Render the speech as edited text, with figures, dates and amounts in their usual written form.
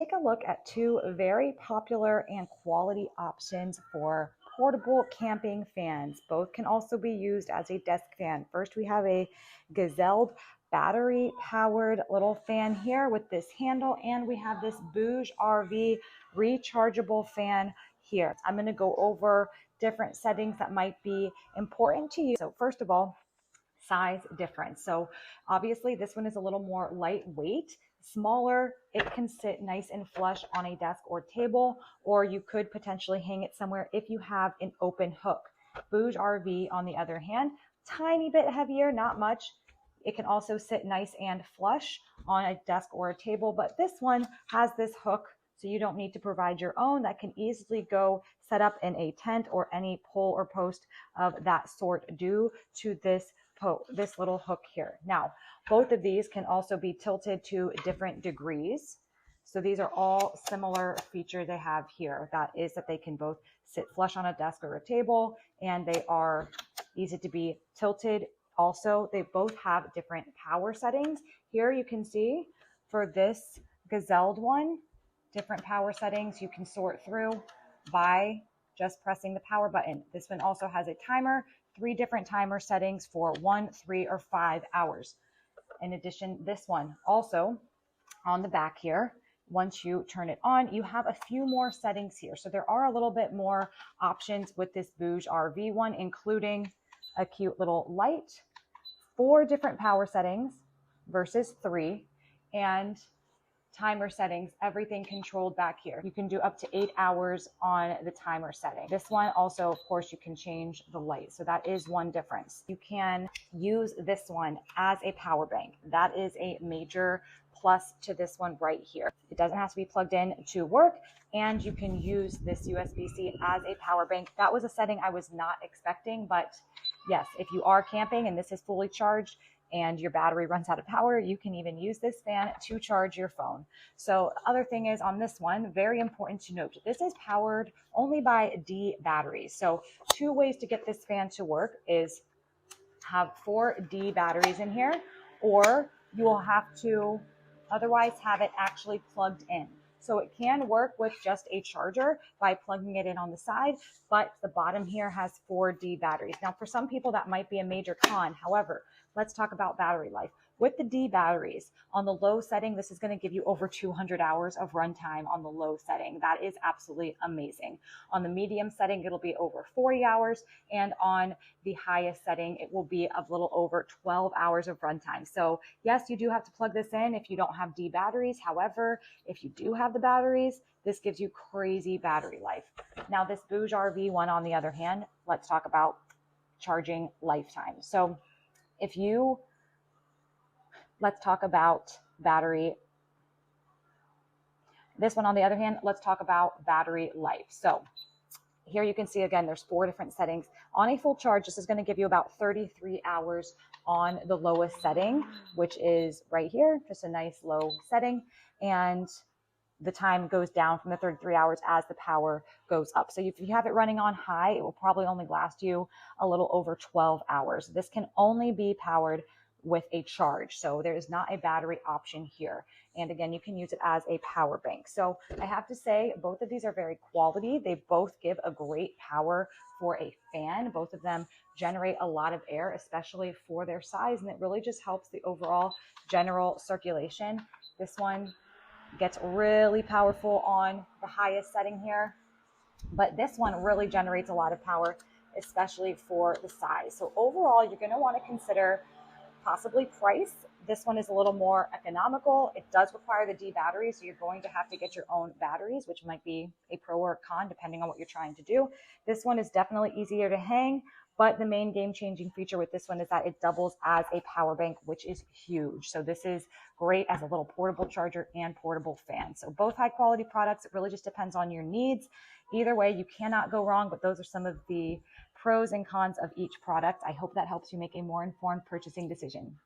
take a look at two very popular and quality options for portable camping fans. Both can also be used as a desk fan. First, we have a Gazelle battery powered little fan here with this handle, and we have this BougeRV rechargeable fan here. I'm going to go over different settings that might be important to you. So first of all, size difference. So obviously this one is a little more lightweight, smaller. It can sit nice and flush on a desk or table, or you could potentially hang it somewhere if you have an open hook. BougeRV, on the other hand, tiny bit heavier, not much. It can also sit nice and flush on a desk or a table, but this one has this hook, so you don't need to provide your own. That can easily go set up in a tent or any pole or post of that sort due to this little hook here. Now, both of these can also be tilted to different degrees. So these are all similar features they have here. That is that they can both sit flush on a desk or a table, and they are easy to be tilted. Also, they both have different power settings. Here you can see for this Gazelle one, different power settings you can sort through by just pressing the power button. This one also has a timer, 3 different timer settings for 1, 3, or 5 hours. In addition, this one also on the back here, once you turn it on, you have a few more settings here. So there are a little bit more options with this BougeRV one, including a cute little light, 4 different power settings versus 3, and timer settings, everything controlled back here. You can do up to 8 hours on the timer setting. This one also, of course, you can change the light. So that is one difference. You can use this one as a power bank. That is a major plus to this one right here. It doesn't have to be plugged in to work, and you can use this USB-C as a power bank. That was a setting I was not expecting, but yes, if you are camping and this is fully charged and your battery runs out of power, you can even use this fan to charge your phone. So the other thing is on this one, very important to note, this is powered only by D batteries. So 2 ways to get this fan to work is have 4 D batteries in here, or you will have to otherwise have it actually plugged in. So it can work with just a charger by plugging it in on the side, but the bottom here has 4 D batteries. Now, for some people, that might be a major con. However, let's talk about battery life. With the D batteries, on the low setting, this is going to give you over 200 hours of runtime on the low setting. That is absolutely amazing. On the medium setting, it'll be over 40 hours, and on the highest setting, it will be a little over 12 hours of runtime. So yes, you do have to plug this in if you don't have D batteries. However, if you do have the batteries, this gives you crazy battery life. Now, this BougeRV one, on the other hand, let's talk about charging lifetime. So let's talk about battery. This one, on the other hand, let's talk about battery life. So here you can see, again, there's 4 different settings. On a full charge, this is going to give you about 33 hours on the lowest setting, which is right here, just a nice low setting. And the time goes down from the 33 hours as the power goes up. So if you have it running on high, it will probably only last you a little over 12 hours. This can only be powered with a charge. So there is not a battery option here. And again, you can use it as a power bank. So I have to say, both of these are very quality. They both give a great power for a fan. Both of them generate a lot of air, especially for their size. And it really just helps the overall general circulation. This one gets really powerful on the highest setting here, but this one really generates a lot of power, especially for the size. So overall, you're going to want to consider possibly price. This one is a little more economical. It does require the D battery, so you're going to have to get your own batteries, which might be a pro or a con depending on what you're trying to do. This one is definitely easier to hang, but the main game-changing feature with this one is that it doubles as a power bank, which is huge. So this is great as a little portable charger and portable fan. So both high-quality products. It really just depends on your needs. Either way, you cannot go wrong, but those are some of the pros and cons of each product. I hope that helps you make a more informed purchasing decision.